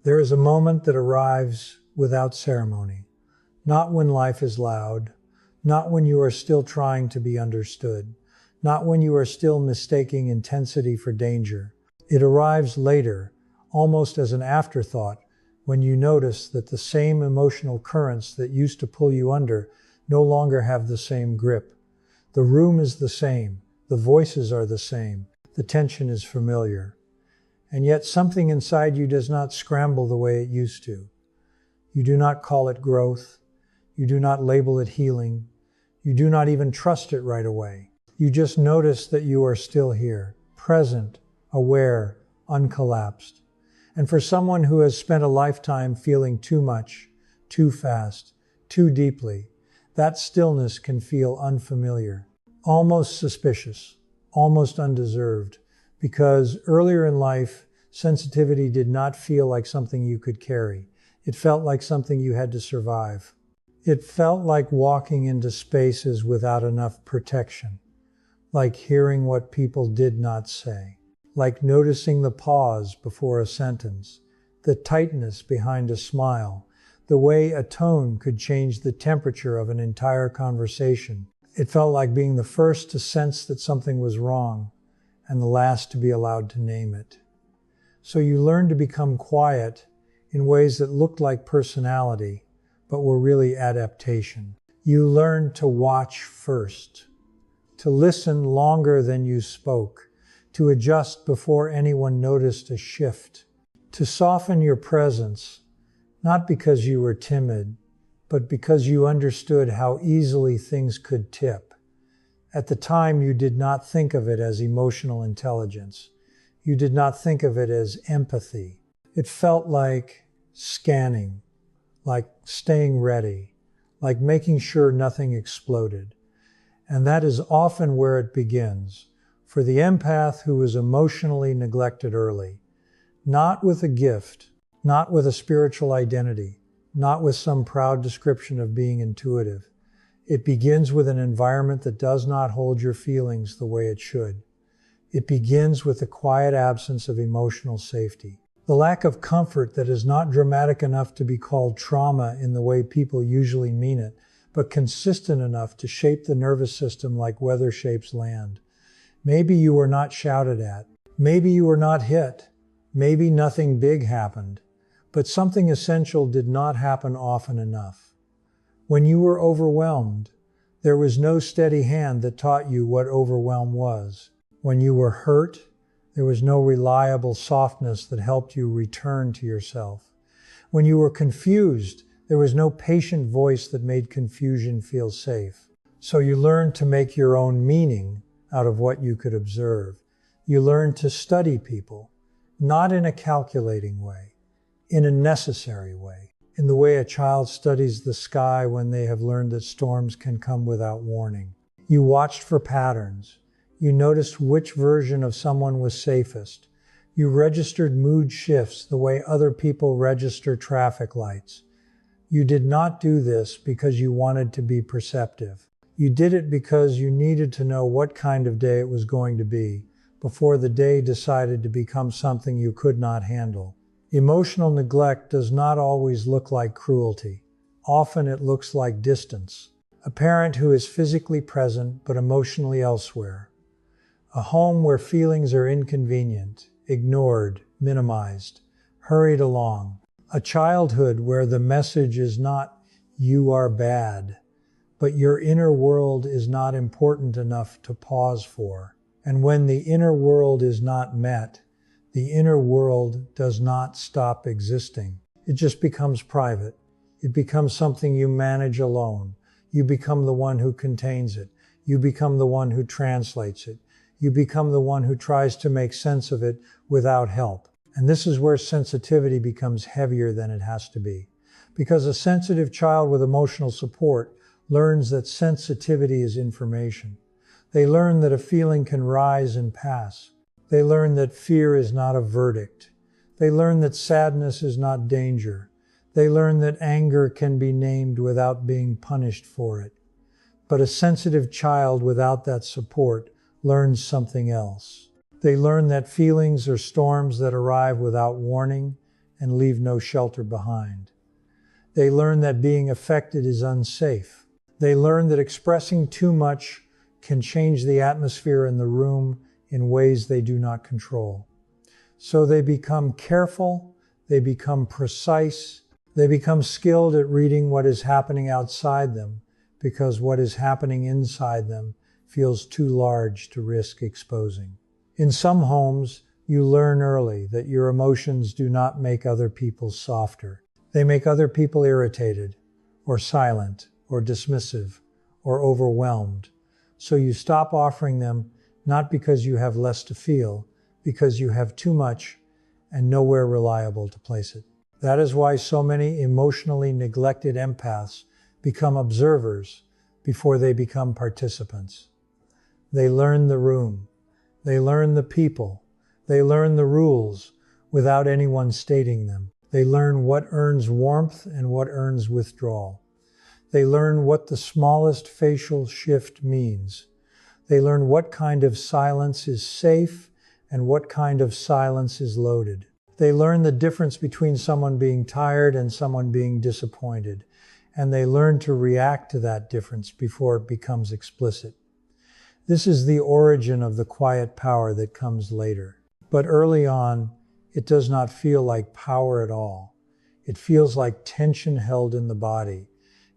There is a moment that arrives without ceremony, not when life is loud, not when you are still trying to be understood, not when you are still mistaking intensity for danger. It arrives later, almost as an afterthought, when you notice that the same emotional currents that used to pull you under no longer have the same grip. The room is the same, the voices are the same, the tension is familiar. And yet something inside you does not scramble the way it used to. You do not call it growth. You do not label it healing. You do not even trust it right away. You just notice that you are still here, present, aware, uncollapsed. And for someone who has spent a lifetime feeling too much, too fast, too deeply, that stillness can feel unfamiliar, almost suspicious, almost undeserved. Because earlier in life, sensitivity did not feel like something you could carry. It felt like something you had to survive. It felt like walking into spaces without enough protection, like hearing what people did not say, like noticing the pause before a sentence, the tightness behind a smile, the way a tone could change the temperature of an entire conversation. It felt like being the first to sense that something was wrong, and the last to be allowed to name it. So you learned to become quiet in ways that looked like personality, but were really adaptation. You learned to watch first, to listen longer than you spoke, to adjust before anyone noticed a shift, to soften your presence, not because you were timid, but because you understood how easily things could tip. At the time, you did not think of it as emotional intelligence. You did not think of it as empathy. It felt like scanning, like staying ready, like making sure nothing exploded. And that is often where it begins, for the empath who was emotionally neglected early, not with a gift, not with a spiritual identity, not with some proud description of being intuitive. It begins with an environment that does not hold your feelings the way it should. It begins with the quiet absence of emotional safety. The lack of comfort that is not dramatic enough to be called trauma in the way people usually mean it, but consistent enough to shape the nervous system like weather shapes land. Maybe you were not shouted at. Maybe you were not hit. Maybe nothing big happened. But something essential did not happen often enough. When you were overwhelmed, there was no steady hand that taught you what overwhelm was. When you were hurt, there was no reliable softness that helped you return to yourself. When you were confused, there was no patient voice that made confusion feel safe. So you learned to make your own meaning out of what you could observe. You learned to study people, not in a calculating way, in a necessary way. In the way a child studies the sky when they have learned that storms can come without warning. You watched for patterns. You noticed which version of someone was safest. You registered mood shifts the way other people register traffic lights. You did not do this because you wanted to be perceptive. You did it because you needed to know what kind of day it was going to be before the day decided to become something you could not handle. Emotional neglect does not always look like cruelty. Often it looks like distance. A parent who is physically present but emotionally elsewhere. A home where feelings are inconvenient, ignored, minimized, hurried along. A childhood where the message is not, "You are bad," but your inner world is not important enough to pause for. And when the inner world is not met, the inner world does not stop existing. It just becomes private. It becomes something you manage alone. You become the one who contains it. You become the one who translates it. You become the one who tries to make sense of it without help. And this is where sensitivity becomes heavier than it has to be. Because a sensitive child with emotional support learns that sensitivity is information. They learn that a feeling can rise and pass. They learn that fear is not a verdict. They learn that sadness is not danger. They learn that anger can be named without being punished for it. But a sensitive child without that support learns something else. They learn that feelings are storms that arrive without warning and leave no shelter behind. They learn that being affected is unsafe. They learn that expressing too much can change the atmosphere in the room in ways they do not control. So they become careful, they become precise, they become skilled at reading what is happening outside them, because what is happening inside them feels too large to risk exposing. In some homes, you learn early that your emotions do not make other people softer. They make other people irritated, or silent, or dismissive, or overwhelmed. So you stop offering them, not because you have less to feel, because you have too much and nowhere reliable to place it. That is why so many emotionally neglected empaths become observers before they become participants. They learn the room. They learn the people. They learn the rules without anyone stating them. They learn what earns warmth and what earns withdrawal. They learn what the smallest facial shift means. They learn what kind of silence is safe and what kind of silence is loaded. They learn the difference between someone being tired and someone being disappointed, and they learn to react to that difference before it becomes explicit. This is the origin of the quiet power that comes later. But early on, it does not feel like power at all. It feels like tension held in the body.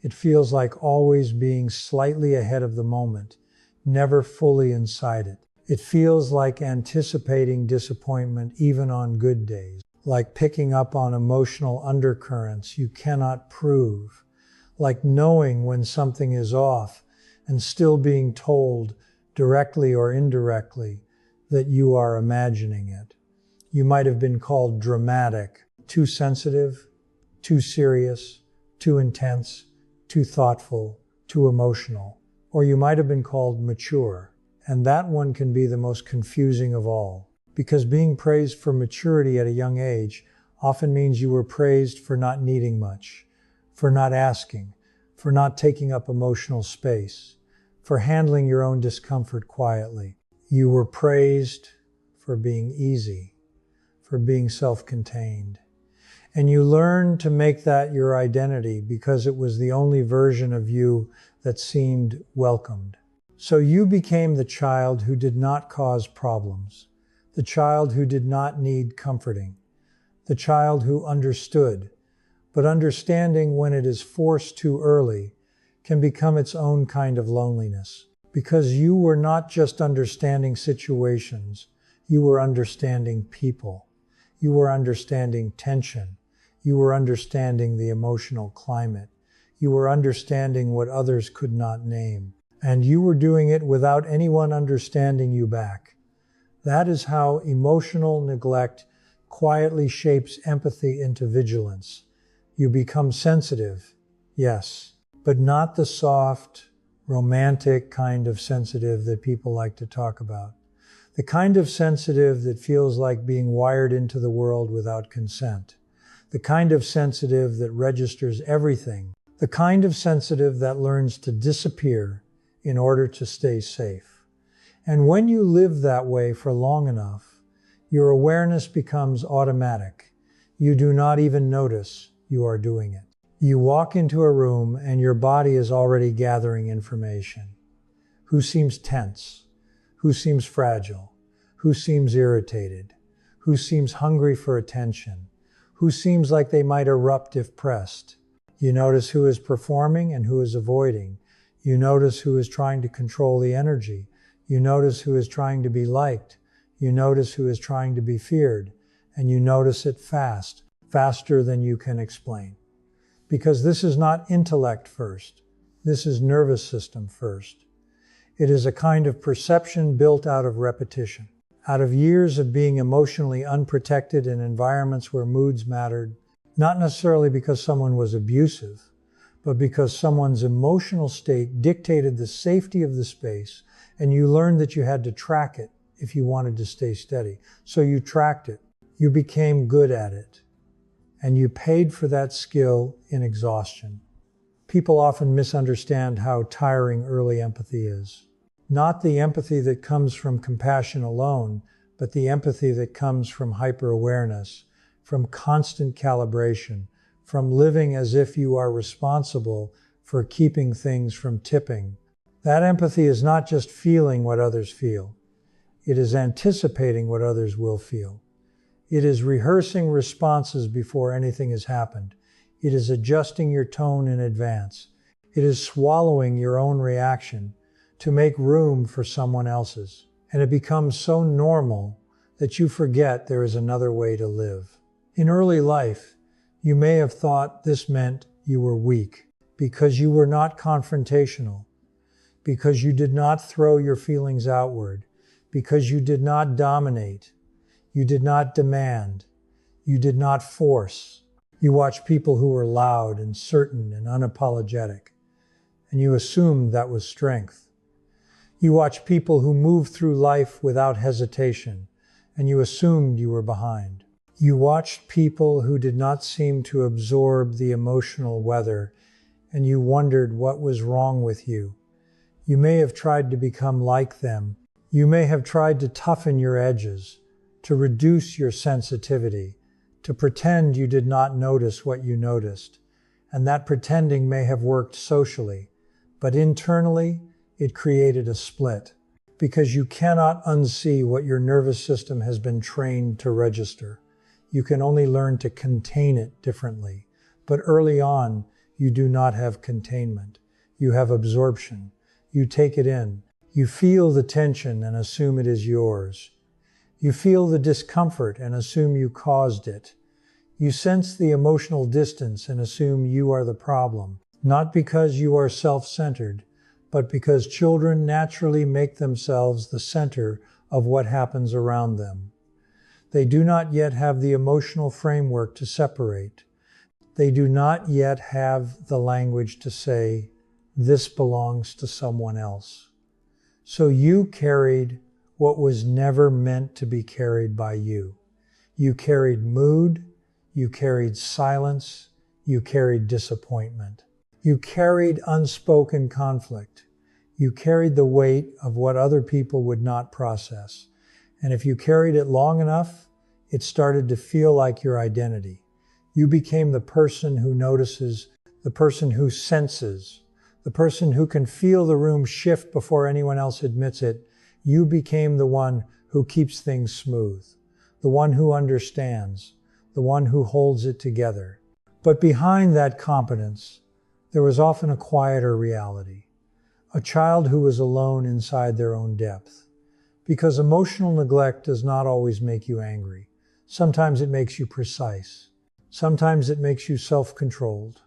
It feels like always being slightly ahead of the moment, never fully inside it. It feels like anticipating disappointment even on good days, like picking up on emotional undercurrents you cannot prove, like knowing when something is off and still being told, directly or indirectly, that you are imagining it. You might have been called dramatic, too sensitive, too serious, too intense, too thoughtful, too emotional. Or you might have been called mature. And that one can be the most confusing of all, because being praised for maturity at a young age often means you were praised for not needing much, for not asking, for not taking up emotional space, for handling your own discomfort quietly. You were praised for being easy, for being self-contained. And you learned to make that your identity because it was the only version of you that seemed welcomed. So you became the child who did not cause problems, the child who did not need comforting, the child who understood. But understanding, when it is forced too early, can become its own kind of loneliness. Because you were not just understanding situations, you were understanding people. You were understanding tension. You were understanding the emotional climate. You were understanding what others could not name. And you were doing it without anyone understanding you back. That is how emotional neglect quietly shapes empathy into vigilance. You become sensitive, yes, but not the soft, romantic kind of sensitive that people like to talk about. The kind of sensitive that feels like being wired into the world without consent. The kind of sensitive that registers everything. The kind of sensitive that learns to disappear in order to stay safe. And when you live that way for long enough, your awareness becomes automatic. You do not even notice you are doing it. You walk into a room and your body is already gathering information. Who seems tense? Who seems fragile? Who seems irritated? Who seems hungry for attention? Who seems like they might erupt if pressed? You notice who is performing and who is avoiding. You notice who is trying to control the energy. You notice who is trying to be liked. You notice who is trying to be feared. And you notice it fast, faster than you can explain. Because this is not intellect first. This is nervous system first. It is a kind of perception built out of repetition, out of years of being emotionally unprotected in environments where moods mattered, not necessarily because someone was abusive, but because someone's emotional state dictated the safety of the space, and you learned that you had to track it if you wanted to stay steady. So you tracked it. You became good at it. And you paid for that skill in exhaustion. People often misunderstand how tiring early empathy is. Not the empathy that comes from compassion alone, but the empathy that comes from hyper-awareness, from constant calibration, from living as if you are responsible for keeping things from tipping. That empathy is not just feeling what others feel. It is anticipating what others will feel. It is rehearsing responses before anything has happened. It is adjusting your tone in advance. It is swallowing your own reaction to make room for someone else's. And it becomes so normal that you forget there is another way to live. In early life, you may have thought this meant you were weak because you were not confrontational, because you did not throw your feelings outward, because you did not dominate, you did not demand, you did not force. You watched people who were loud and certain and unapologetic, and you assumed that was strength. You watched people who moved through life without hesitation, and you assumed you were behind. You watched people who did not seem to absorb the emotional weather, and you wondered what was wrong with you. You may have tried to become like them. You may have tried to toughen your edges, to reduce your sensitivity, to pretend you did not notice what you noticed. And that pretending may have worked socially, but internally, it created a split, because you cannot unsee what your nervous system has been trained to register. You can only learn to contain it differently. But early on, you do not have containment. You have absorption. You take it in. You feel the tension and assume it is yours. You feel the discomfort and assume you caused it. You sense the emotional distance and assume you are the problem, not because you are self-centered, but because children naturally make themselves the center of what happens around them. They do not yet have the emotional framework to separate. They do not yet have the language to say, this belongs to someone else. So you carried what was never meant to be carried by you. You carried mood, you carried silence, you carried disappointment. You carried unspoken conflict. You carried the weight of what other people would not process. And if you carried it long enough, it started to feel like your identity. You became the person who notices, the person who senses, the person who can feel the room shift before anyone else admits it. You became the one who keeps things smooth, the one who understands, the one who holds it together. But behind that competence, there was often a quieter reality, a child who was alone inside their own depth. Because emotional neglect does not always make you angry. Sometimes it makes you precise. Sometimes it makes you self-controlled.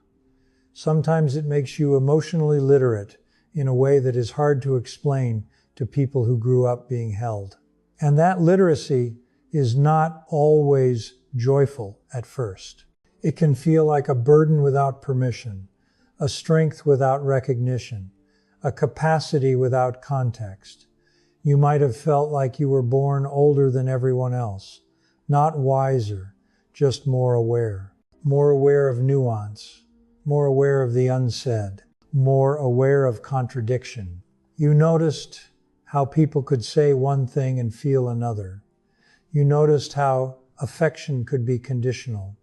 Sometimes it makes you emotionally literate in a way that is hard to explain to people who grew up being held. And that literacy is not always joyful at first. It can feel like a burden without permission, a strength without recognition, a capacity without context. You might have felt like you were born older than everyone else, not wiser, just more aware of nuance, more aware of the unsaid, more aware of contradiction. You noticed how people could say one thing and feel another. You noticed how affection could be conditional.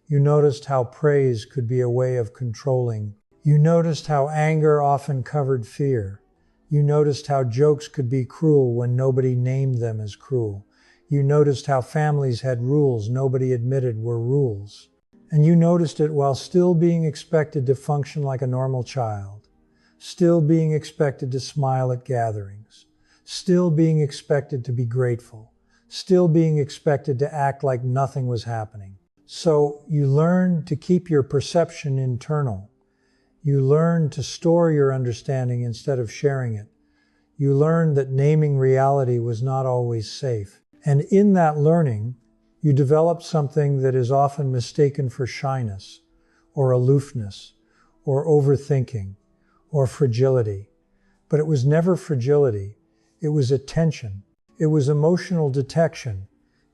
You noticed how praise could be a way of controlling. You noticed how anger often covered fear. You noticed how jokes could be cruel when nobody named them as cruel. You noticed how families had rules nobody admitted were rules. And you noticed it while still being expected to function like a normal child, still being expected to smile at gatherings, still being expected to be grateful, still being expected to act like nothing was happening. So you learn to keep your perception internal. You learn to store your understanding instead of sharing it. You learn that naming reality was not always safe. And in that learning, you develop something that is often mistaken for shyness, or aloofness, or overthinking, or fragility. But it was never fragility. It was attention. It was emotional detection.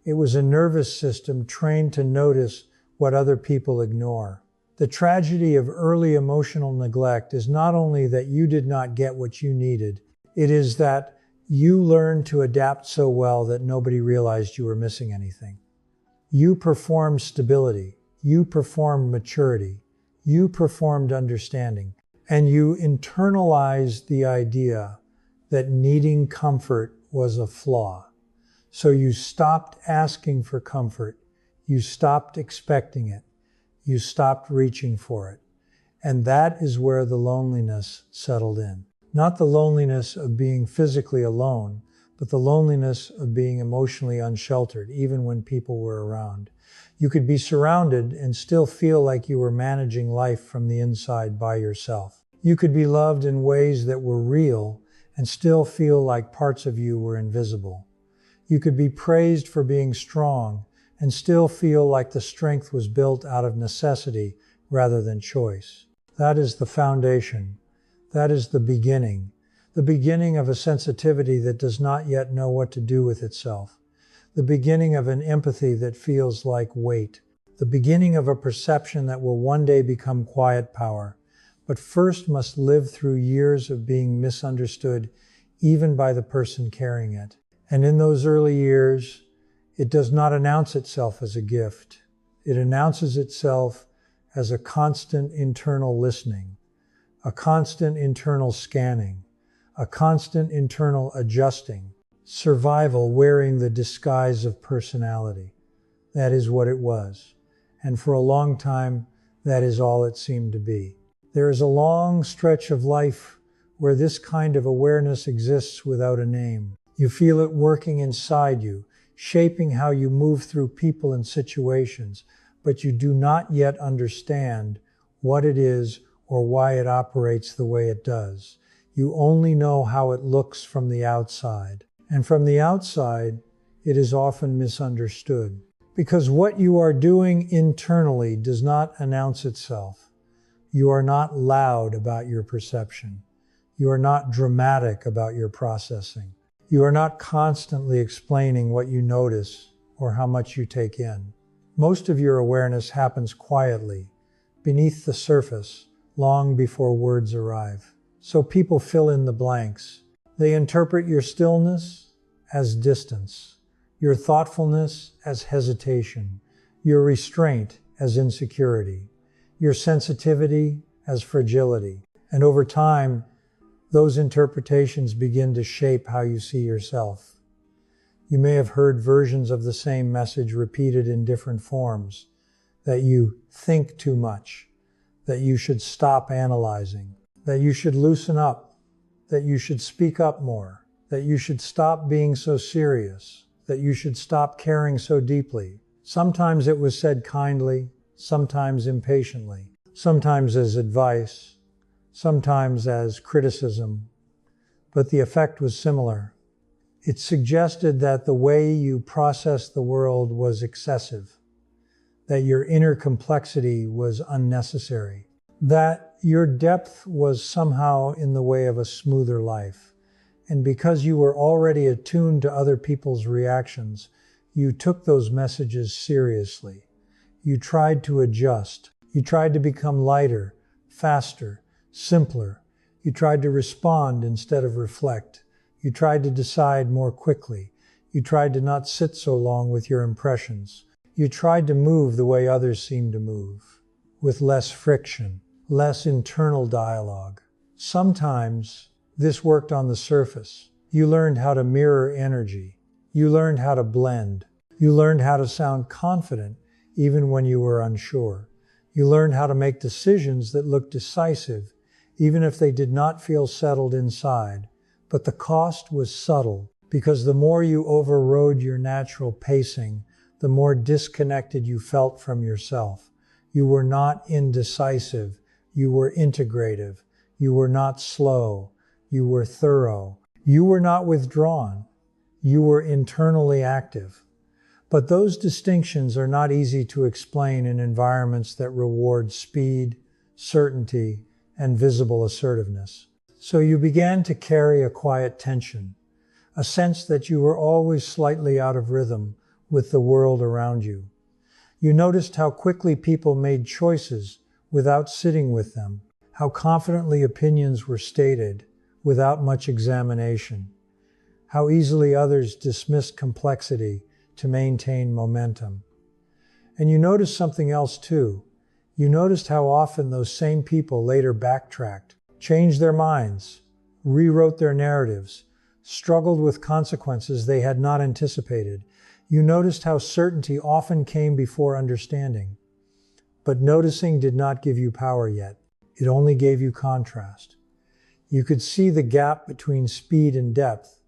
It was a nervous system trained to notice what other people ignore. The tragedy of early emotional neglect is not only that you did not get what you needed, it is that you learned to adapt so well that nobody realized you were missing anything. You performed stability. You performed maturity. You performed understanding. And you internalized the idea that needing comfort was a flaw. So you stopped asking for comfort. You stopped expecting it. You stopped reaching for it. And that is where the loneliness settled in. Not the loneliness of being physically alone, but the loneliness of being emotionally unsheltered, even when people were around. You could be surrounded and still feel like you were managing life from the inside by yourself. You could be loved in ways that were real and still feel like parts of you were invisible. You could be praised for being strong and still feel like the strength was built out of necessity rather than choice. That is the foundation. That is the beginning of a sensitivity that does not yet know what to do with itself, the beginning of an empathy that feels like weight, the beginning of a perception that will one day become quiet power, but first must live through years of being misunderstood even by the person carrying it. And in those early years, it does not announce itself as a gift. It announces itself as a constant internal listening, a constant internal scanning, a constant internal adjusting, survival wearing the disguise of personality. That is what it was. And for a long time, that is all it seemed to be. There is a long stretch of life where this kind of awareness exists without a name. You feel it working inside you, shaping how you move through people and situations, but you do not yet understand what it is or why it operates the way it does. You only know how it looks from the outside. And from the outside, it is often misunderstood. Because what you are doing internally does not announce itself. You are not loud about your perception. You are not dramatic about your processing. You are not constantly explaining what you notice or how much you take in. Most of your awareness happens quietly, beneath the surface, long before words arrive. So people fill in the blanks. They interpret your stillness as distance, your thoughtfulness as hesitation, your restraint as insecurity, your sensitivity as fragility. And over time, those interpretations begin to shape how you see yourself. You may have heard versions of the same message repeated in different forms, that you think too much, that you should stop analyzing, that you should loosen up, that you should speak up more, that you should stop being so serious, that you should stop caring so deeply. Sometimes it was said kindly, sometimes impatiently, sometimes as advice, sometimes as criticism, but the effect was similar. It suggested that the way you processed the world was excessive, that your inner complexity was unnecessary, that your depth was somehow in the way of a smoother life. And because you were already attuned to other people's reactions, you took those messages seriously. You tried to adjust. You tried to become lighter, faster, simpler. You tried to respond instead of reflect. You tried to decide more quickly. You tried to not sit so long with your impressions. You tried to move the way others seemed to move, with less friction, less internal dialogue. Sometimes this worked on the surface. You learned how to mirror energy. You learned how to blend. You learned how to sound confident even when you were unsure. You learned how to make decisions that looked decisive even if they did not feel settled inside. But the cost was subtle, because the more you overrode your natural pacing, the more disconnected you felt from yourself. You were not indecisive. You were integrative. You were not slow. You were thorough. You were not withdrawn. You were internally active. But those distinctions are not easy to explain in environments that reward speed, certainty, and visible assertiveness. So you began to carry a quiet tension, a sense that you were always slightly out of rhythm with the world around you. You noticed how quickly people made choices without sitting with them, how confidently opinions were stated without much examination, how easily others dismissed complexity to maintain momentum. And you noticed something else too. You noticed how often those same people later backtracked, changed their minds, rewrote their narratives, struggled with consequences they had not anticipated. You noticed how certainty often came before understanding. But noticing did not give you power yet. It only gave you contrast. You could see the gap between speed and depth,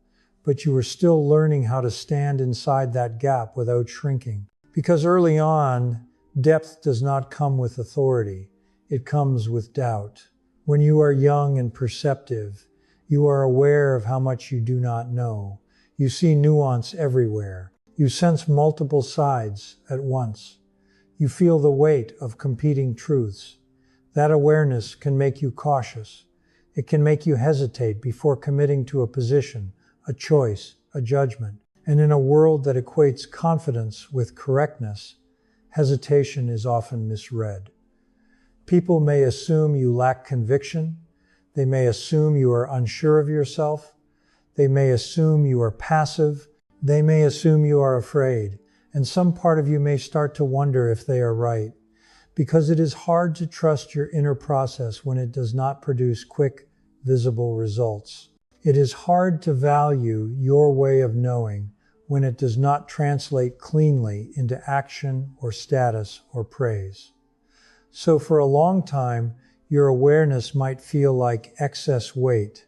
but you were still learning how to stand inside that gap without shrinking. Because early on, depth does not come with authority. It comes with doubt. When you are young and perceptive, you are aware of how much you do not know. You see nuance everywhere. You sense multiple sides at once. You feel the weight of competing truths. That awareness can make you cautious. It can make you hesitate before committing to a position, a choice, a judgment. And in a world that equates confidence with correctness, hesitation is often misread. People may assume you lack conviction. They may assume you are unsure of yourself. They may assume you are passive. They may assume you are afraid. And some part of you may start to wonder if they are right, because it is hard to trust your inner process when it does not produce quick, visible results. It is hard to value your way of knowing when it does not translate cleanly into action or status or praise. So for a long time, your awareness might feel like excess weight,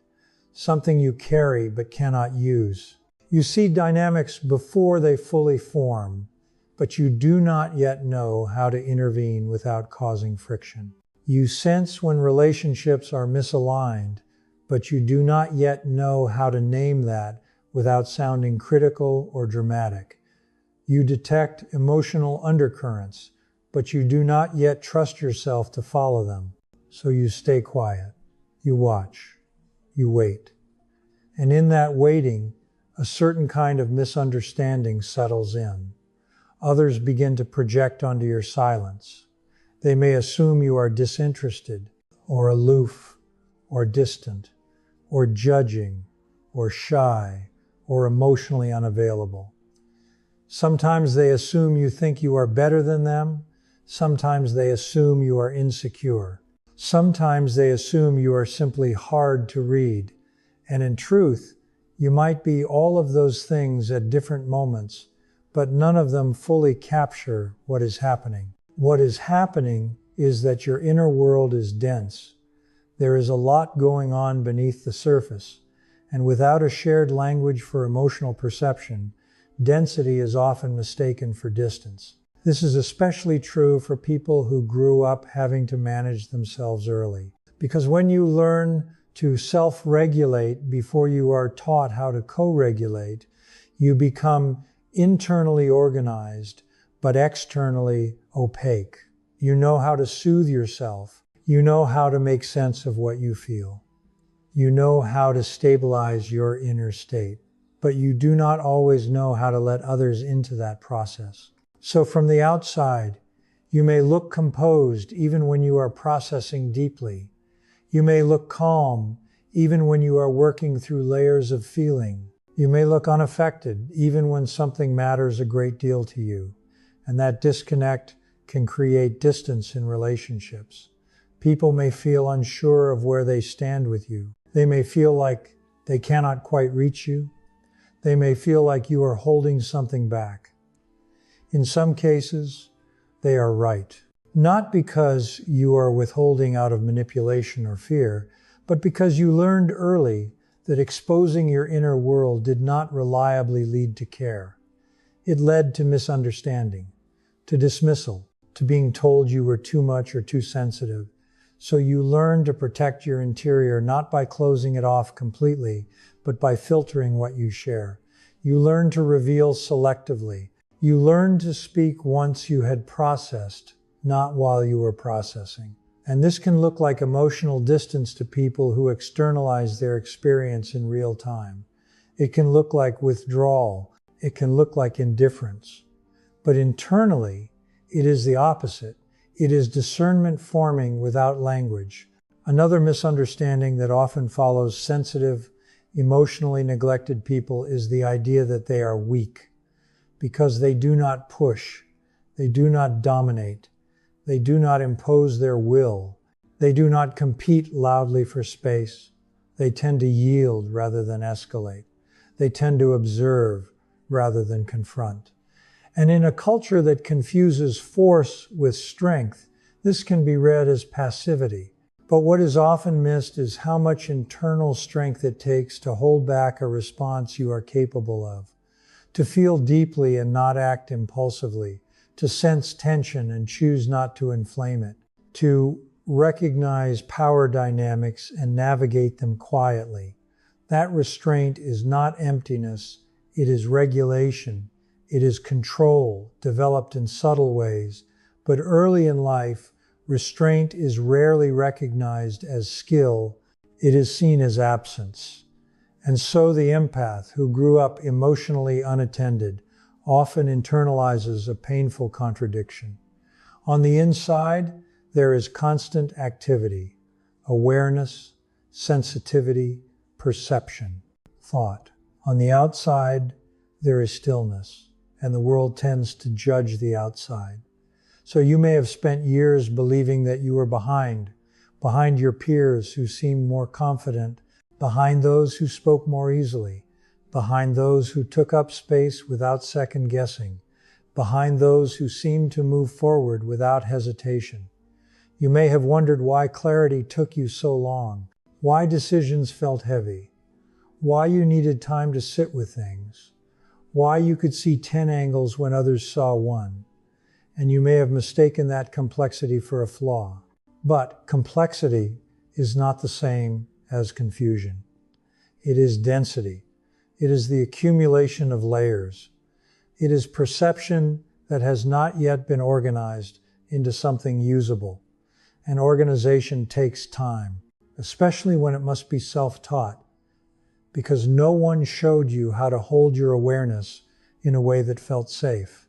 something you carry but cannot use. You see dynamics before they fully form, but you do not yet know how to intervene without causing friction. You sense when relationships are misaligned, but you do not yet know how to name that without sounding critical or dramatic. You detect emotional undercurrents, but you do not yet trust yourself to follow them. So you stay quiet. You watch. You wait. And in that waiting, a certain kind of misunderstanding settles in. Others begin to project onto your silence. They may assume you are disinterested, or aloof, or distant, or judging, or shy, or emotionally unavailable. Sometimes they assume you think you are better than them. Sometimes they assume you are insecure. Sometimes they assume you are simply hard to read. And in truth, you might be all of those things at different moments, but none of them fully capture what is happening. What is happening is that your inner world is dense. There is a lot going on beneath the surface, and without a shared language for emotional perception, density is often mistaken for distance. This is especially true for people who grew up having to manage themselves early. Because when you learn to self-regulate before you are taught how to co-regulate, you become internally organized, but externally opaque. You know how to soothe yourself. You know how to make sense of what you feel. You know how to stabilize your inner state, but you do not always know how to let others into that process. So from the outside, you may look composed even when you are processing deeply. You may look calm even when you are working through layers of feeling. You may look unaffected even when something matters a great deal to you. And that disconnect can create distance in relationships. People may feel unsure of where they stand with you. They may feel like they cannot quite reach you. They may feel like you are holding something back. In some cases, they are right. Not because you are withholding out of manipulation or fear, but because you learned early that exposing your inner world did not reliably lead to care. It led to misunderstanding, to dismissal, to being told you were too much or too sensitive. So you learn to protect your interior not by closing it off completely, but by filtering what you share. You learn to reveal selectively. You learn to speak once you had processed, not while you were processing. And this can look like emotional distance to people who externalize their experience in real time. It can look like withdrawal. It can look like indifference. But internally, it is the opposite. It is discernment forming without language. Another misunderstanding that often follows sensitive, emotionally neglected people is the idea that they are weak. Because they do not push, They do not dominate. They do not impose their will. They do not compete loudly for space. They tend to yield rather than escalate. They tend to observe rather than confront. And in a culture that confuses force with strength, this can be read as passivity. But what is often missed is how much internal strength it takes to hold back a response you are capable of, to feel deeply and not act impulsively, to sense tension and choose not to inflame it, to recognize power dynamics and navigate them quietly. That restraint is not emptiness, it is regulation, it is control, developed in subtle ways. But early in life, restraint is rarely recognized as skill, it is seen as absence. And so the empath, who grew up emotionally unattended, often internalizes a painful contradiction. On the inside, there is constant activity, awareness, sensitivity, perception, thought. On the outside, there is stillness, and the world tends to judge the outside. So you may have spent years believing that you were behind your peers who seemed more confident, behind those who spoke more easily, behind those who took up space without second guessing, behind those who seemed to move forward without hesitation. You may have wondered why clarity took you so long, why decisions felt heavy, why you needed time to sit with things, why you could see 10 angles when others saw one. And you may have mistaken that complexity for a flaw. But complexity is not the same as confusion. It is density. It is the accumulation of layers. It is perception that has not yet been organized into something usable. And organization takes time, especially when it must be self-taught, because no one showed you how to hold your awareness in a way that felt safe.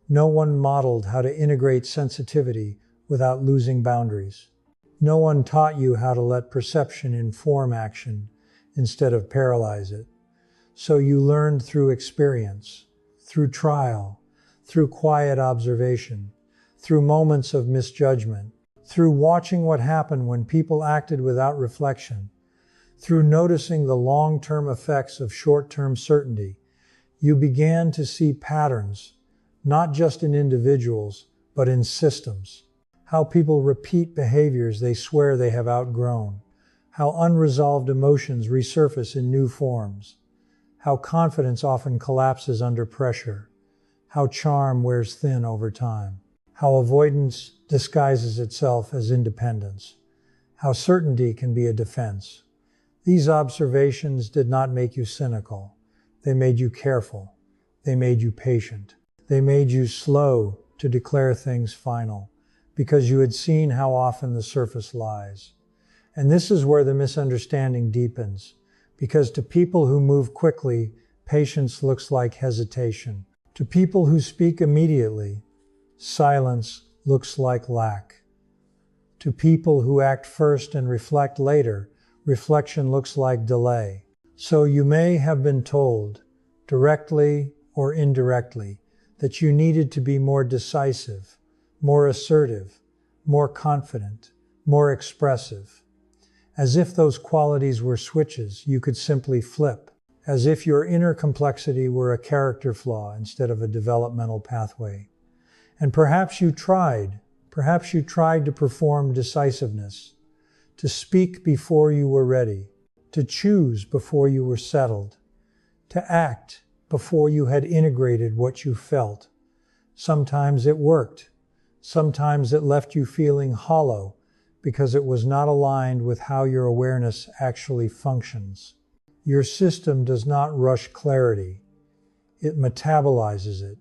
No one modeled how to integrate sensitivity without losing boundaries. No one taught you how to let perception inform action instead of paralyze it. So you learned through experience, through trial, through quiet observation, through moments of misjudgment, through watching what happened when people acted without reflection, through noticing the long-term effects of short-term certainty. You began to see patterns, not just in individuals, but in systems. How people repeat behaviors they swear they have outgrown. How unresolved emotions resurface in new forms. How confidence often collapses under pressure. How charm wears thin over time. How avoidance disguises itself as independence. How certainty can be a defense. These observations did not make you cynical. They made you careful. They made you patient. They made you slow to declare things final, because you had seen how often the surface lies. And this is where the misunderstanding deepens, because to people who move quickly, patience looks like hesitation. To people who speak immediately, silence looks like lack. To people who act first and reflect later, reflection looks like delay. So you may have been told, directly or indirectly, that you needed to be more decisive, more assertive, more confident, more expressive. As if those qualities were switches you could simply flip. As if your inner complexity were a character flaw instead of a developmental pathway. And perhaps you tried to perform decisiveness, to speak before you were ready, to choose before you were settled, to act before you had integrated what you felt. Sometimes it worked. Sometimes it left you feeling hollow because it was not aligned with how your awareness actually functions. Your system does not rush clarity. It metabolizes it.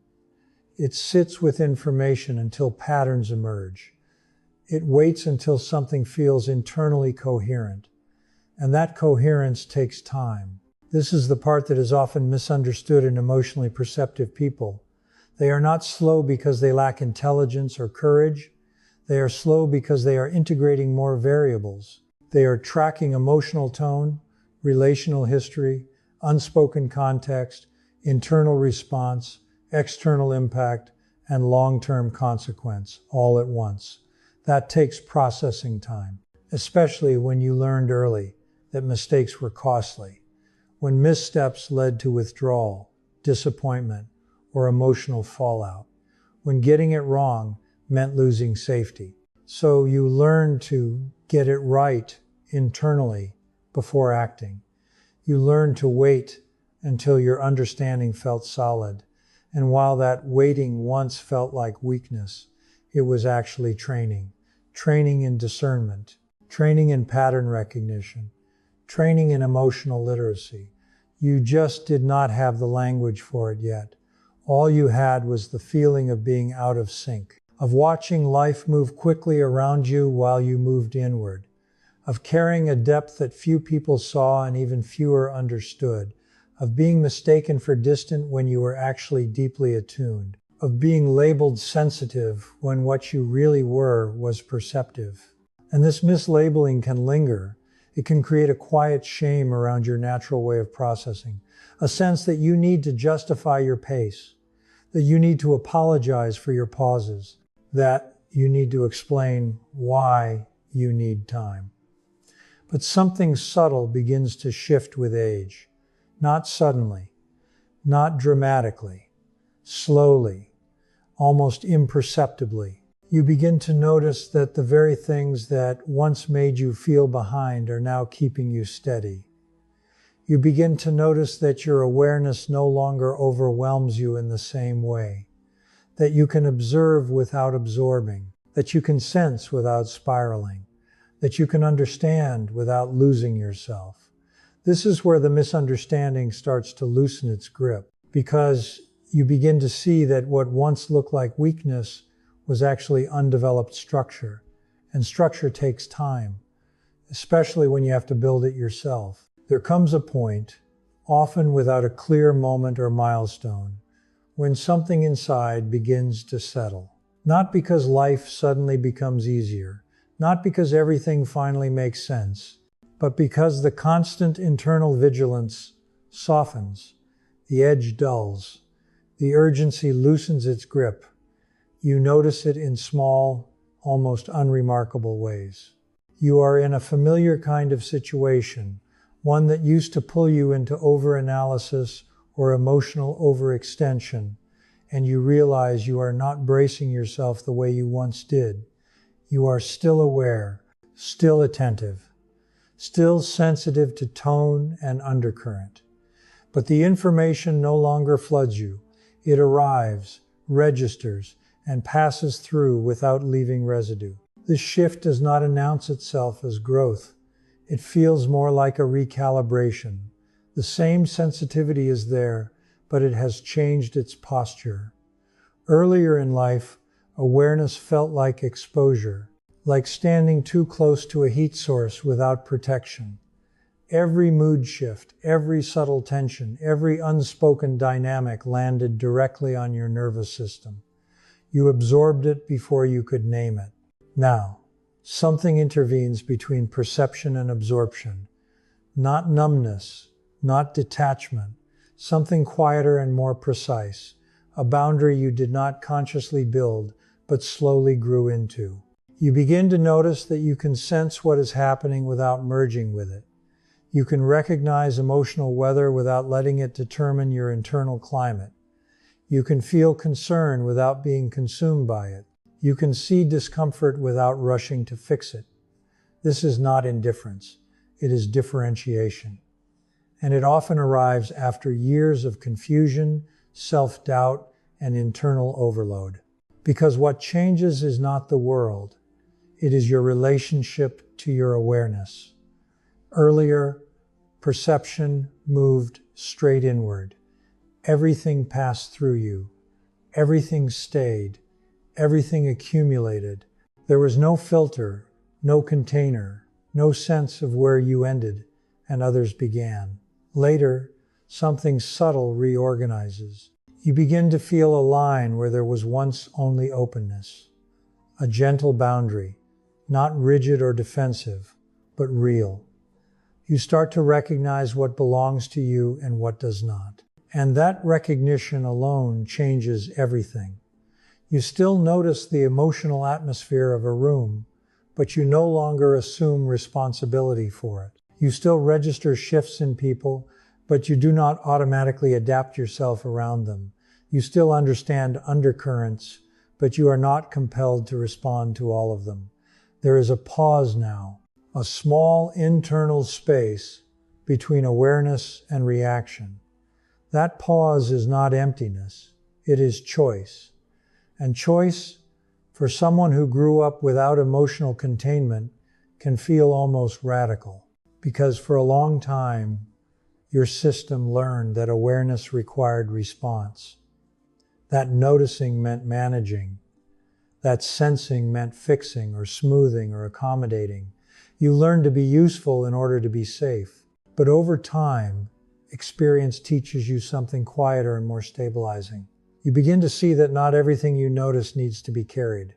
It sits with information until patterns emerge. It waits until something feels internally coherent. And that coherence takes time. This is the part that is often misunderstood in emotionally perceptive people. They are not slow because they lack intelligence or courage. They are slow because they are integrating more variables. They are tracking emotional tone, relational history, unspoken context, internal response, external impact, and long-term consequence all at once. That takes processing time, especially when you learned early that mistakes were costly, when missteps led to withdrawal, disappointment, or emotional fallout, when getting it wrong meant losing safety. So you learn to get it right internally before acting. You learn to wait until your understanding felt solid. And while that waiting once felt like weakness, it was actually training. Training in discernment, training in pattern recognition, training in emotional literacy. You just did not have the language for it yet. All you had was the feeling of being out of sync, of watching life move quickly around you while you moved inward, of carrying a depth that few people saw and even fewer understood, of being mistaken for distant when you were actually deeply attuned, of being labeled sensitive when what you really were was perceptive. And this mislabeling can linger. It can create a quiet shame around your natural way of processing, a sense that you need to justify your pace, that you need to apologize for your pauses, that you need to explain why you need time. But something subtle begins to shift with age, not suddenly, not dramatically, slowly, almost imperceptibly. You begin to notice that the very things that once made you feel behind are now keeping you steady. You begin to notice that your awareness no longer overwhelms you in the same way, that you can observe without absorbing, that you can sense without spiraling, that you can understand without losing yourself. This is where the misunderstanding starts to loosen its grip, because you begin to see that what once looked like weakness was actually undeveloped structure. And structure takes time, especially when you have to build it yourself. There comes a point, often without a clear moment or milestone, when something inside begins to settle. Not because life suddenly becomes easier, not because everything finally makes sense, but because the constant internal vigilance softens, the edge dulls, the urgency loosens its grip. You notice it in small, almost unremarkable ways. You are in a familiar kind of situation, one that used to pull you into overanalysis or emotional overextension, and you realize you are not bracing yourself the way you once did. You are still aware, still attentive, still sensitive to tone and undercurrent. But the information no longer floods you. It arrives, registers, and passes through without leaving residue. This shift does not announce itself as growth. It feels more like a recalibration. The same sensitivity is there, but it has changed its posture. Earlier in life, awareness felt like exposure, like standing too close to a heat source without protection. Every mood shift, every subtle tension, every unspoken dynamic landed directly on your nervous system. You absorbed it before you could name it. Now, something intervenes between perception and absorption. Not numbness, not detachment, something quieter and more precise, a boundary you did not consciously build, but slowly grew into. You begin to notice that you can sense what is happening without merging with it. You can recognize emotional weather without letting it determine your internal climate. You can feel concern without being consumed by it. You can see discomfort without rushing to fix it. This is not indifference. It is differentiation. And it often arrives after years of confusion, self-doubt, and internal overload. Because what changes is not the world. It is your relationship to your awareness. Earlier, perception moved straight inward. Everything passed through you. Everything stayed. Everything accumulated. There was no filter, no container, no sense of where you ended and others began. Later, something subtle reorganizes. You begin to feel a line where there was once only openness. A gentle boundary, not rigid or defensive, but real. You start to recognize what belongs to you and what does not. And that recognition alone changes everything. You still notice the emotional atmosphere of a room, but you no longer assume responsibility for it. You still register shifts in people, but you do not automatically adapt yourself around them. You still understand undercurrents, but you are not compelled to respond to all of them. There is a pause now, a small internal space between awareness and reaction. That pause is not emptiness, it is choice. And choice, for someone who grew up without emotional containment, can feel almost radical. Because for a long time, your system learned that awareness required response, that noticing meant managing, that sensing meant fixing or smoothing or accommodating. You learned to be useful in order to be safe. But over time, experience teaches you something quieter and more stabilizing. You begin to see that not everything you notice needs to be carried,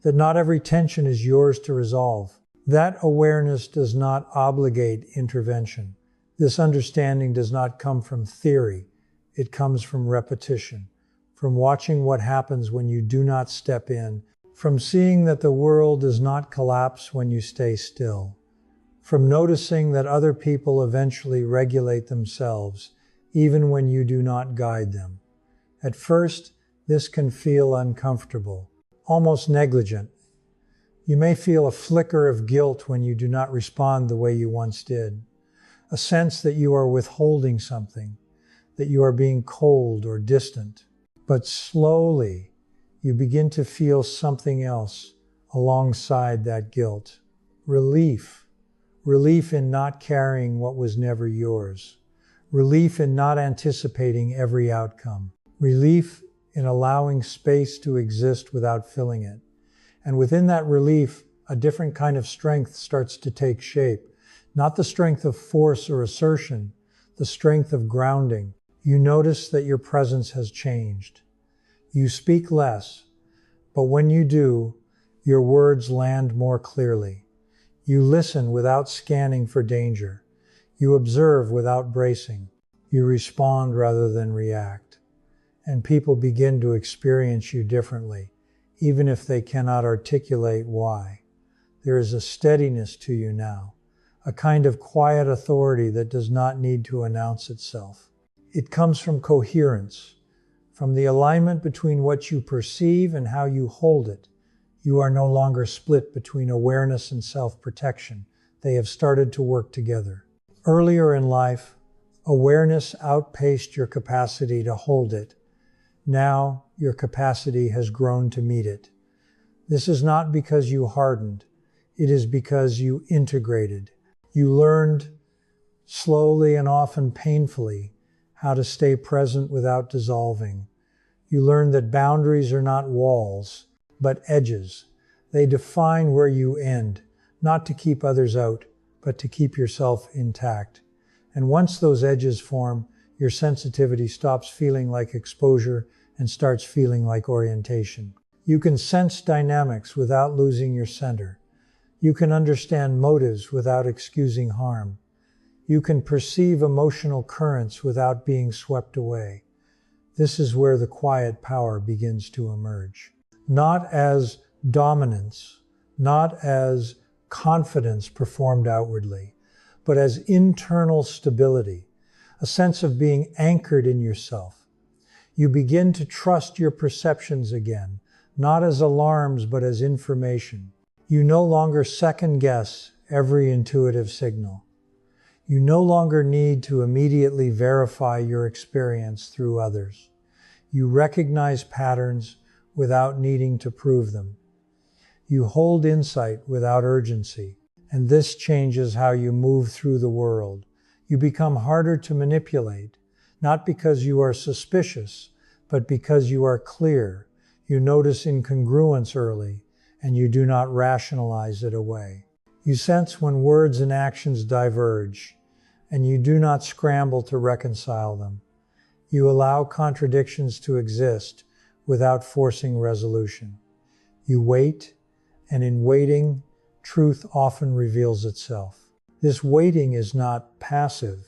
that not every tension is yours to resolve. That awareness does not obligate intervention. This understanding does not come from theory. It comes from repetition, from watching what happens when you do not step in, from seeing that the world does not collapse when you stay still, from noticing that other people eventually regulate themselves, even when you do not guide them. At first, this can feel uncomfortable, almost negligent. You may feel a flicker of guilt when you do not respond the way you once did, a sense that you are withholding something, that you are being cold or distant. But slowly, you begin to feel something else alongside that guilt. Relief. Relief in not carrying what was never yours. Relief in not anticipating every outcome. Relief in allowing space to exist without filling it. And within that relief, a different kind of strength starts to take shape. Not the strength of force or assertion, the strength of grounding. You notice that your presence has changed. You speak less, but when you do, your words land more clearly. You listen without scanning for danger. You observe without bracing. You respond rather than react. And people begin to experience you differently, even if they cannot articulate why. There is a steadiness to you now, a kind of quiet authority that does not need to announce itself. It comes from coherence, from the alignment between what you perceive and how you hold it. You are no longer split between awareness and self-protection. They have started to work together. Earlier in life, awareness outpaced your capacity to hold it. Now, your capacity has grown to meet it. This is not because you hardened. It is because you integrated. You learned, slowly and often painfully, how to stay present without dissolving. You learned that boundaries are not walls, but edges. They define where you end, not to keep others out, but to keep yourself intact. And once those edges form, your sensitivity stops feeling like exposure and starts feeling like orientation. You can sense dynamics without losing your center. You can understand motives without excusing harm. You can perceive emotional currents without being swept away. This is where the quiet power begins to emerge. Not as dominance, not as confidence performed outwardly, but as internal stability, a sense of being anchored in yourself. You begin to trust your perceptions again, not as alarms, but as information. You no longer second-guess every intuitive signal. You no longer need to immediately verify your experience through others. You recognize patterns without needing to prove them. You hold insight without urgency, and this changes how you move through the world. You become harder to manipulate, not because you are suspicious, but because you are clear. You notice incongruence early, and you do not rationalize it away. You sense when words and actions diverge, and you do not scramble to reconcile them. You allow contradictions to exist without forcing resolution. You wait, and in waiting, truth often reveals itself. This waiting is not passive.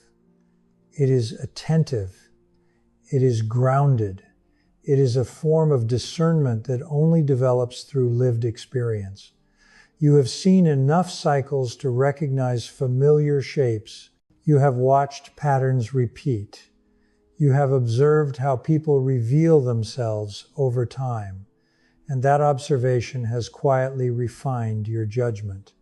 It is attentive. It is grounded. It is a form of discernment that only develops through lived experience. You have seen enough cycles to recognize familiar shapes. You have watched patterns repeat. You have observed how people reveal themselves over time, and that observation has quietly refined your judgment.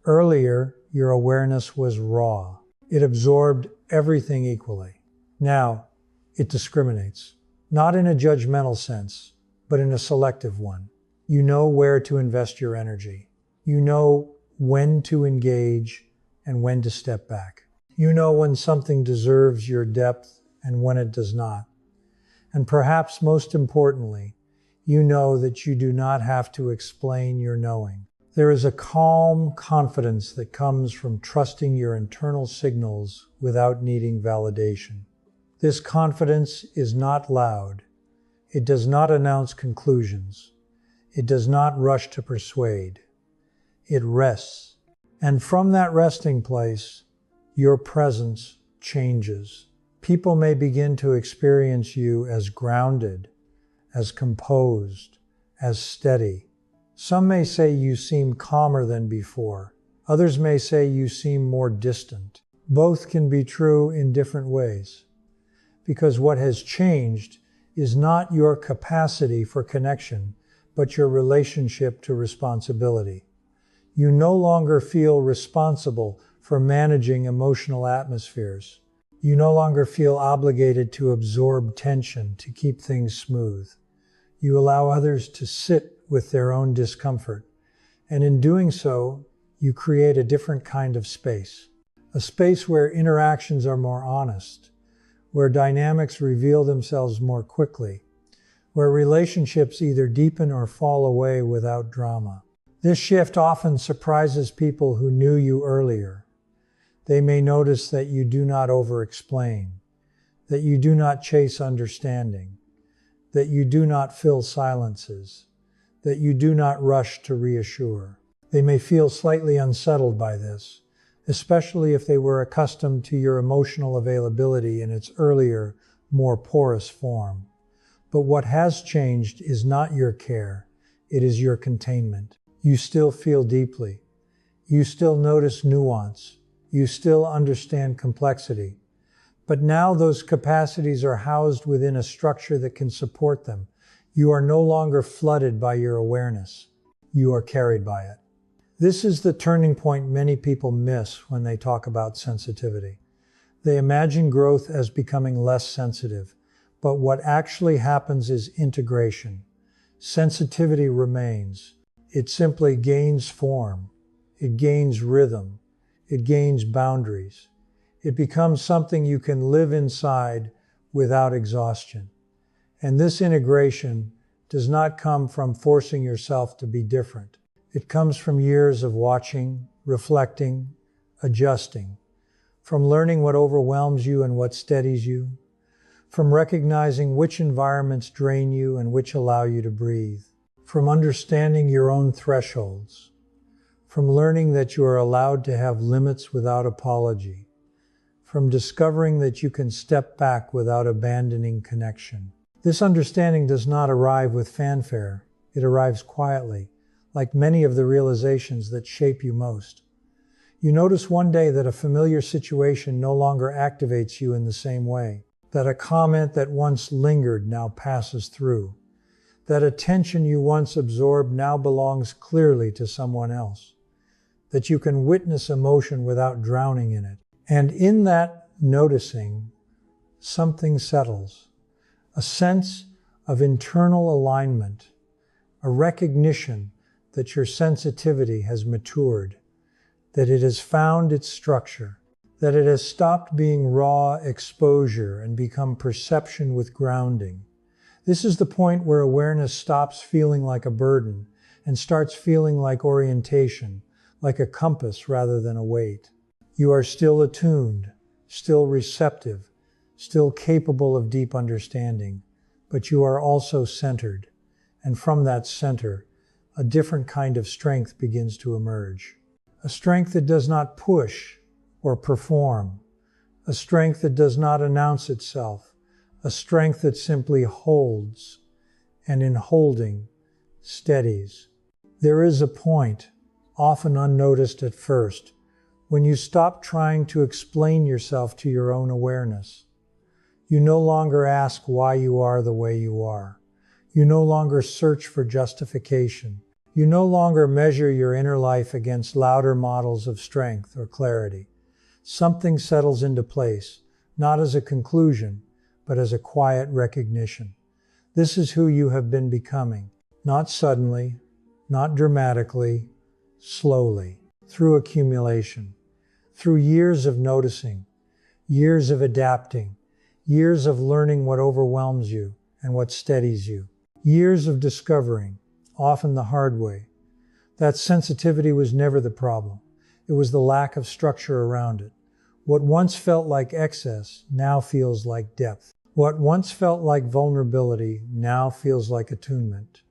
Earlier, your awareness was raw. It absorbed everything equally. Now, it discriminates, not in a judgmental sense, but in a selective one. You know where to invest your energy. You know when to engage and when to step back. You know when something deserves your depth and when it does not. And perhaps most importantly, you know that you do not have to explain your knowing. There is a calm confidence that comes from trusting your internal signals without needing validation. This confidence is not loud. It does not announce conclusions. It does not rush to persuade. It rests. And from that resting place, your presence changes. People may begin to experience you as grounded, as composed, as steady. Some may say you seem calmer than before. Others may say you seem more distant. Both can be true in different ways. Because what has changed is not your capacity for connection, but your relationship to responsibility. You no longer feel responsible for managing emotional atmospheres. You no longer feel obligated to absorb tension to keep things smooth. You allow others to sit with their own discomfort. And in doing so, you create a different kind of space. A space where interactions are more honest, where dynamics reveal themselves more quickly, where relationships either deepen or fall away without drama. This shift often surprises people who knew you earlier. They may notice that you do not over-explain, that you do not chase understanding, that you do not fill silences, that you do not rush to reassure. They may feel slightly unsettled by this, especially if they were accustomed to your emotional availability in its earlier, more porous form. But what has changed is not your care, it is your containment. You still feel deeply. You still notice nuance. You still understand complexity. But now those capacities are housed within a structure that can support them. You are no longer flooded by your awareness. You are carried by it. This is the turning point many people miss when they talk about sensitivity. They imagine growth as becoming less sensitive, but what actually happens is integration. Sensitivity remains. It simply gains form. It gains rhythm. It gains boundaries. It becomes something you can live inside without exhaustion. And this integration does not come from forcing yourself to be different. It comes from years of watching, reflecting, adjusting, from learning what overwhelms you and what steadies you, from recognizing which environments drain you and which allow you to breathe, from understanding your own thresholds, from learning that you are allowed to have limits without apology, from discovering that you can step back without abandoning connection. This understanding does not arrive with fanfare. It arrives quietly, like many of the realizations that shape you most. You notice one day that a familiar situation no longer activates you in the same way, that a comment that once lingered now passes through, that attention you once absorbed now belongs clearly to someone else, that you can witness emotion without drowning in it. And in that noticing, something settles, a sense of internal alignment, a recognition that your sensitivity has matured, that it has found its structure, that it has stopped being raw exposure and become perception with grounding. This is the point where awareness stops feeling like a burden and starts feeling like orientation, like a compass rather than a weight. You are still attuned, still receptive, still capable of deep understanding, but you are also centered. And from that center, a different kind of strength begins to emerge. A strength that does not push or perform. A strength that does not announce itself. a strength that simply holds, and in holding, steadies. There is a point, often unnoticed at first, when you stop trying to explain yourself to your own awareness. You no longer ask why you are the way you are. You no longer search for justification. You no longer measure your inner life against louder models of strength or clarity. Something settles into place, not as a conclusion, but as a quiet recognition. This is who you have been becoming, not suddenly, not dramatically, slowly, through accumulation, through years of noticing, years of adapting, years of learning what overwhelms you and what steadies you, years of discovering, often the hard way, that sensitivity was never the problem. It was the lack of structure around it. What once felt like excess now feels like depth. What once felt like vulnerability now feels like attunement.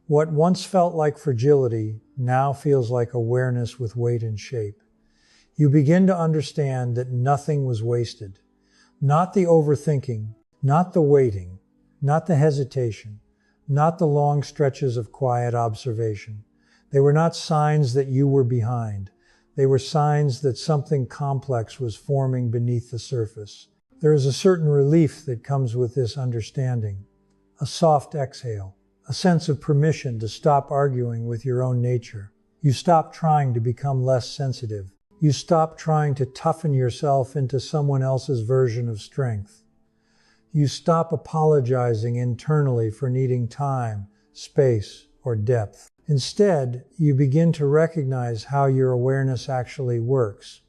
What once felt like fragility now feels like awareness with weight and shape. You begin to understand that nothing was wasted. Not the overthinking, not the waiting, not the hesitation, not the long stretches of quiet observation. They were not signs that you were behind. They were signs that something complex was forming beneath the surface. There is a certain relief that comes with this understanding, a soft exhale, a sense of permission to stop arguing with your own nature. You stop trying to become less sensitive. You stop trying to toughen yourself into someone else's version of strength. You stop apologizing internally for needing time, space, or depth. Instead, you begin to recognize how your awareness actually works.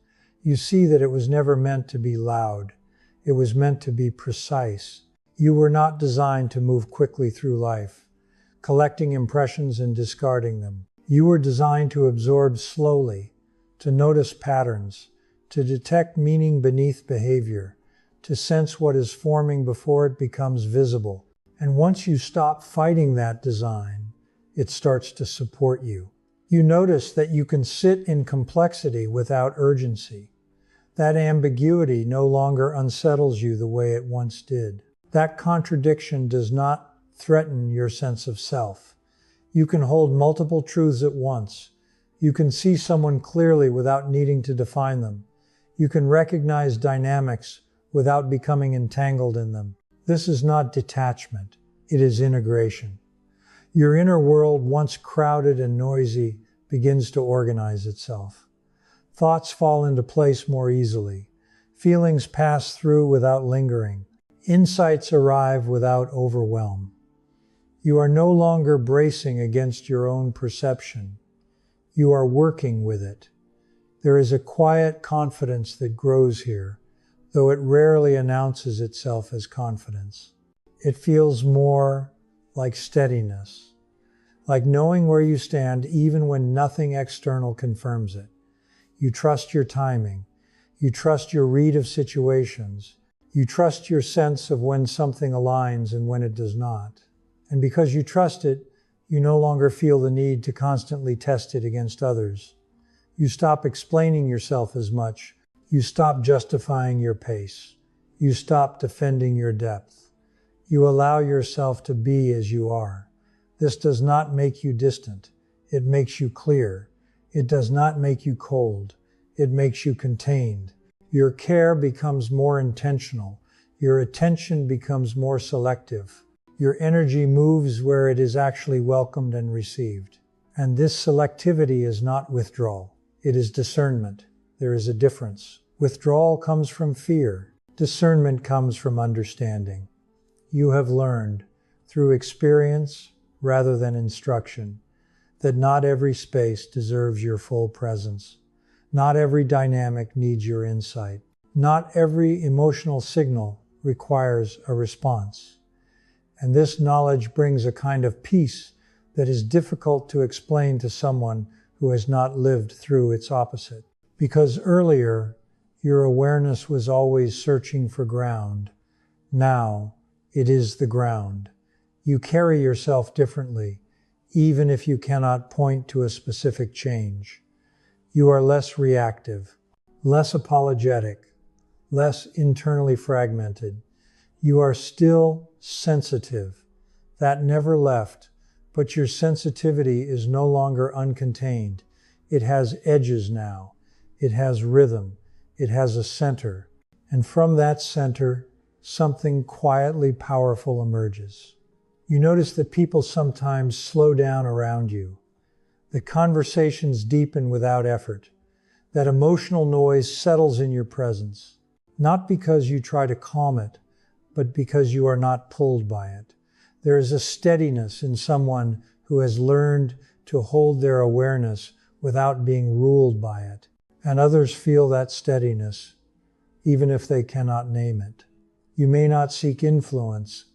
You see that it was never meant to be loud. It was meant to be precise. You were not designed to move quickly through life, collecting impressions and discarding them. You were designed to absorb slowly, to notice patterns, to detect meaning beneath behavior, to sense what is forming before it becomes visible. And once you stop fighting that design, it starts to support you. You notice that you can sit in complexity without urgency. That ambiguity no longer unsettles you the way it once did. That contradiction does not threaten your sense of self. You can hold multiple truths at once. You can see someone clearly without needing to define them. You can recognize dynamics without becoming entangled in them. This is not detachment. It is integration. Your inner world, once crowded and noisy, begins to organize itself. Thoughts fall into place more easily. Feelings pass through without lingering. Insights arrive without overwhelm. You are no longer bracing against your own perception. You are working with it. There is a quiet confidence that grows here, though it rarely announces itself as confidence. It feels more like steadiness, like knowing where you stand even when nothing external confirms it. You trust your timing. You trust your read of situations. You trust your sense of when something aligns and when it does not. And because you trust it, you no longer feel the need to constantly test it against others. You stop explaining yourself as much. You stop justifying your pace. You stop defending your depth. You allow yourself to be as you are. This does not make you distant. It makes you clear. It does not make you cold. It makes you contained. Your care becomes more intentional. Your attention becomes more selective. Your energy moves where it is actually welcomed and received. And this selectivity is not withdrawal. It is discernment. There is a difference. Withdrawal comes from fear. Discernment comes from understanding. You have learned, through experience rather than instruction, that not every space deserves your full presence. Not every dynamic needs your insight. Not every emotional signal requires a response. And this knowledge brings a kind of peace that is difficult to explain to someone who has not lived through its opposite. Because earlier, your awareness was always searching for ground. Now, it is the ground. You carry yourself differently, even if you cannot point to a specific change. You are less reactive, less apologetic, less internally fragmented. You are still sensitive. That never left, but your sensitivity is no longer uncontained. It has edges now. It has rhythm. It has a center. And from that center, something quietly powerful emerges. You notice that people sometimes slow down around you. The conversations deepen without effort. That emotional noise settles in your presence. Not because you try to calm it, but because you are not pulled by it. There is a steadiness in someone who has learned to hold their awareness without being ruled by it. And others feel that steadiness, even if they cannot name it. You may not seek influence,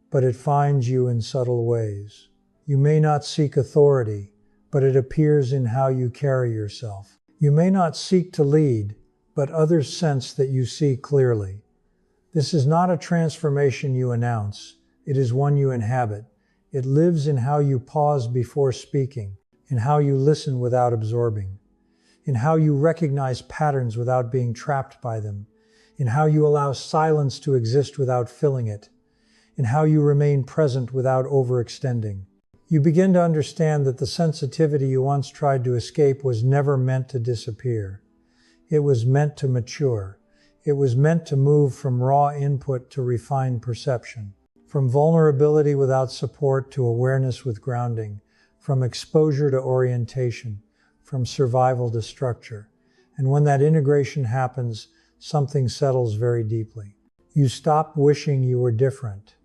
but it finds you in subtle ways. You may not seek authority, but it appears in how you carry yourself. You may not seek to lead, but others sense that you see clearly. This is not a transformation you announce. It is one you inhabit. It lives in how you pause before speaking, in how you listen without absorbing, in how you recognize patterns without being trapped by them, in how you allow silence to exist without filling it, in how you remain present without overextending. You begin to understand that the sensitivity you once tried to escape was never meant to disappear. It was meant to mature. It was meant to move from raw input to refined perception, from vulnerability without support to awareness with grounding, from exposure to orientation, from survival to structure. And when that integration happens, something settles very deeply. You stop wishing you were different.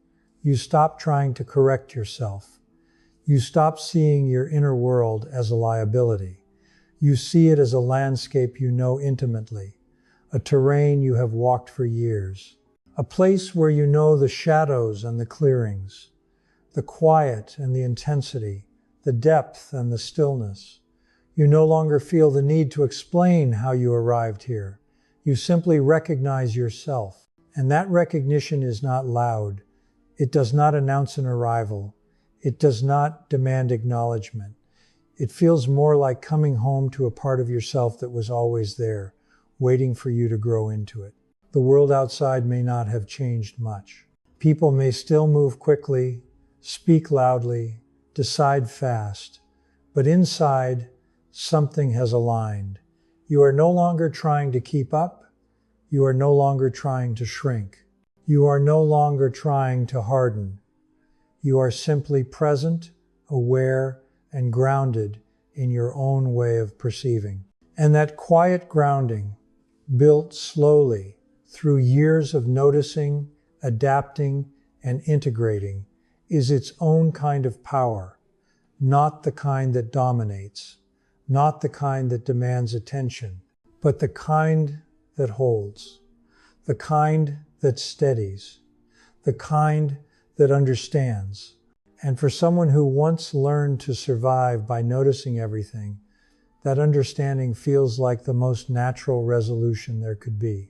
You stop trying to correct yourself. You stop seeing your inner world as a liability. You see it as a landscape you know intimately, a terrain you have walked for years, a place where you know the shadows and the clearings, the quiet and the intensity, the depth and the stillness. You no longer feel the need to explain how you arrived here. You simply recognize yourself, and that recognition is not loud. It does not announce an arrival. It does not demand acknowledgement. It feels more like coming home to a part of yourself that was always there, waiting for you to grow into it. The world outside may not have changed much. People may still move quickly, speak loudly, decide fast, but inside, something has aligned. You are no longer trying to keep up. You are no longer trying to shrink. You are no longer trying to harden. You are simply present, aware, and grounded in your own way of perceiving. And that quiet grounding, built slowly through years of noticing, adapting, and integrating, is its own kind of power, not the kind that dominates, not the kind that demands attention, but the kind that holds, the kind that steadies, the kind that understands. And for someone who once learned to survive by noticing everything, that understanding feels like the most natural resolution there could be.